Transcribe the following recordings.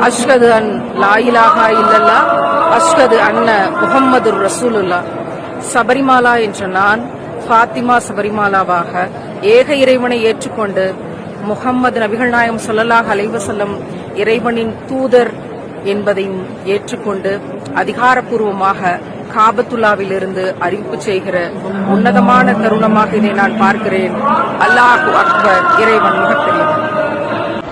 அஷ்ஹது அன் லா இலாஹா இல்லல்லாஹ் அஷ்ஹது அன்ன முஹம்மதுர் ரசூலுல்லாஹ். சபரிமாலா என்ற நான் ஃபாத்திமா சபரிமாலாவாக ஏக இறைவனை ஏற்றுக்கொண்டு முஹம்மது நபிகள் நாயகம் ஸல்லல்லாஹு அலைஹி வஸல்லம் இறைவனின் தூதர் என்பதையும் ஏற்றுக்கொண்டு அதிகாரப்பூர்வமாக காபத்துல்லாவிலிருந்து அறிவிப்பு செய்கிற உன்னதமான தருணமாக இதை நான் பார்க்கிறேன். அல்லாஹு அக்பர், இறைவன் மிகப்பெரியவன்.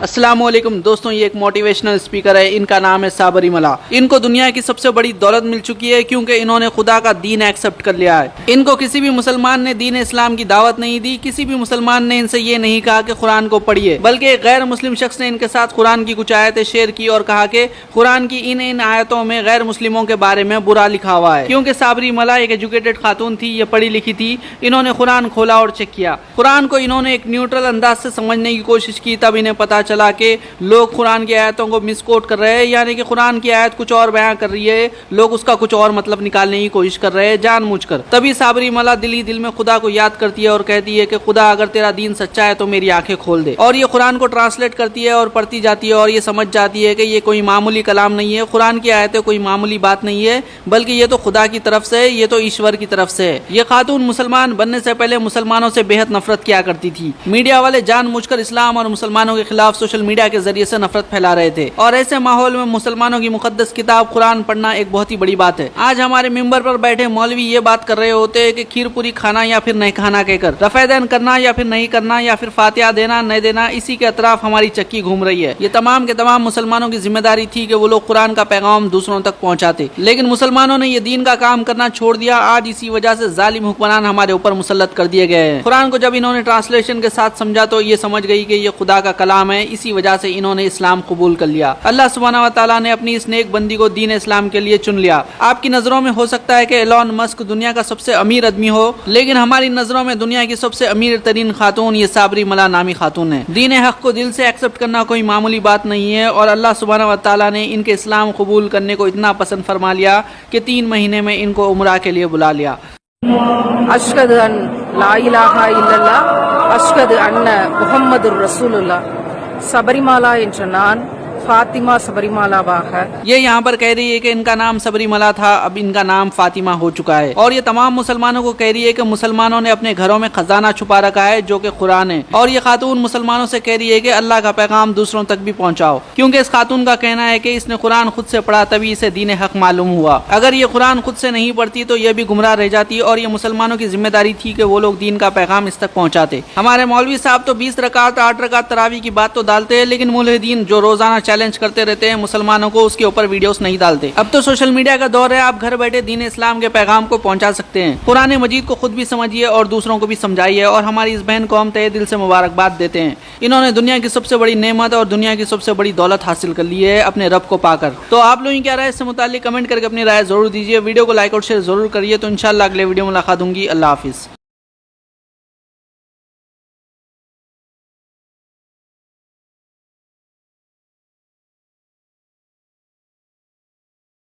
अस्सलामुअलैकुम दोस्तों, ये एक मोटिवेशनल स्पीकर है, इनका नाम है साबरीमाला। इनको दुनिया की सबसे बड़ी दौलत मिल चुकी है क्योंकि इन्होंने खुदा का दीन एक्सेप्ट कर लिया है। इनको किसी भी मुसलमान ने दीन इस्लाम की दावत नहीं दी, किसी भी मुसलमान ने इनसे ये नहीं कहा कि कुरान को पढ़िए, बल्कि एक गैर मुस्लिम शख्स ने इनके साथ कुरान की कुछ आयतें शेयर की और कहा कि कुरान की इन आयतों में गैर मुस्लिमों के बारे में बुरा लिखा हुआ है। क्योंकि साबरीमाला एक एजुकेटेड खातून थी, ये पढ़ी लिखी थी, इन्होंने कुरान खोला और चेक किया। कुरान को इन्होंने एक न्यूट्रल अंदाज से समझने की कोशिश की, तब इन्हें पता चला कि लोग कुरान की आयतों को मिसकोट कर रहे हैं, यानी कि कुरान की आयत कुछ और बयां कर रही है, लोग उसका कुछ और मतलब निकालने की कोशिश कर रहे हैं जानबूझकर। तभी साबरीमाला दिल ही दिल में खुदा को याद करती है और कहती है कि खुदा अगर तेरा दीन सच्चा है तो मेरी आंखें खोल दे। और ये कुरान को ट्रांसलेट करती है और पढ़ती जाती है और ये समझ जाती है कि ये कोई मामूली कलाम नहीं है, कुरान की आयतें कोई मामूली बात नहीं है, बल्कि ये तो खुदा की तरफ से है, ये तो ईश्वर की तरफ से है। ये खातून मुसलमान बनने से पहले मुसलमानों से बेहद नफरत किया करती थी। मीडिया वाले जानबूझकर इस्लाम और मुसलमानों के खिलाफ सोशल मीडिया के जरिए से नफरत फैला रहे थे और ऐसे माहौल में मुसलमानों की मुकद्दस किताब कुरान पढ़ना एक बहुत ही बड़ी बात है। आज हमारे मिंबर पर बैठे मौलवी ये बात कर रहे होते हैं कि खीर पूरी खाना या फिर नहीं खाना कहकर, रफ़ेदैन करना या फिर नहीं करना, या फिर फातिहा देना नहीं देना, इसी के अतराफ हमारी चक्की घूम रही है। ये तमाम के तमाम मुसलमानों की जिम्मेदारी थी कि वो लोग कुरान का पैगाम दूसरों तक पहुंचाते, लेकिन मुसलमानों ने ये दीन का काम करना छोड़ दिया। आज इसी वजह से जालिम हुक्मरान हमारे ऊपर मुसल्लत कर दिए गए हैं। कुरान को जब इन्होंने ट्रांसलेशन के साथ समझा तो ये समझ गई कि ये खुदा का कलाम है, इसी वजह से इन्होंने इस्लाम कबूल कर लिया। अल्लाह सुब्हानहू व तआला ने अपनी इस नेक बंदी को दीन इस्लाम के लिए चुन लिया। आपकी नजरों में हो सकता है कि एलॉन मस्क दुनिया का सबसे अमीर आदमी हो, लेकिन हमारी नजरों में दुनिया की सबसे अमीर तरीन खातून ये साबरीमाला नामी खातून है। दीन हक को दिल से एक्सेप्ट करना कोई मामूली बात नहीं है और अल्लाह सुब्हानहू व तआला ने इनके इस्लाम कबूल करने को इतना पसंद फरमा लिया कि 3 महीने में इनको उम्रा के लिए बुला लिया। அஷ்ஹது அன் லா இலாஹா இல்லல்லாஹ் அஷ்ஹது அன்ன முஹம்மதுர் ரசூலுல்லாஹ். சபரிமாலா என்ற நான் फातिमा सबरीमालावाह। ये यहाँ पर कह रही है कि इनका नाम सबरीमाला था, अब इनका नाम फातिमा हो चुका है। और ये तमाम मुसलमानों को कह रही है कि मुसलमानों ने अपने घरों में खजाना छुपा रखा है जो कि कुरान है। और ये खातून मुसलमानों से कह रही है कि अल्लाह का पैगाम दूसरों तक भी पहुँचाओ, क्योंकि इस खातून का कहना है कि इसने कुरान खुद से पढ़ा तभी इसे दीन हक मालूम हुआ। अगर ये कुरान खुद से नहीं पढ़ती तो ये भी गुमराह रह जाती और ये मुसलमानों की जिम्मेदारी थी कि वो लोग दीन का पैगाम इस तक पहुँचाते। हमारे मौलवी साहब तो 20 रकात 8 रकात तरावी की बात तो डालते हैं, लेकिन मुल्हिदीन जो रोजाना चैलेंज करते रहते हैं मुसलमानों को, उसके ऊपर वीडियोस नहीं डालते। अब तो सोशल मीडिया का दौर है, आप घर बैठे दीन इस्लाम के पैगाम को पहुंचा सकते हैं। कुरान मजीद को खुद भी समझिए और दूसरों को भी समझाइए और हमारी इस बहन को हम तहे दिल से मुबारकबाद देते हैं। इन्होंने दुनिया की सबसे बड़ी नेमत और दुनिया की सबसे बड़ी दौलत हासिल कर ली है अपने रब को पाकर। तो आप लोगों की क्या राय इससे मुताल्लिक कमेंट करके अपनी राय जरूर दीजिए। वीडियो को लाइक और शेयर जरूर करिए। तो इंशाल्लाह अगले वीडियो में मुलाकात होगी। अल्लाह हाफिज।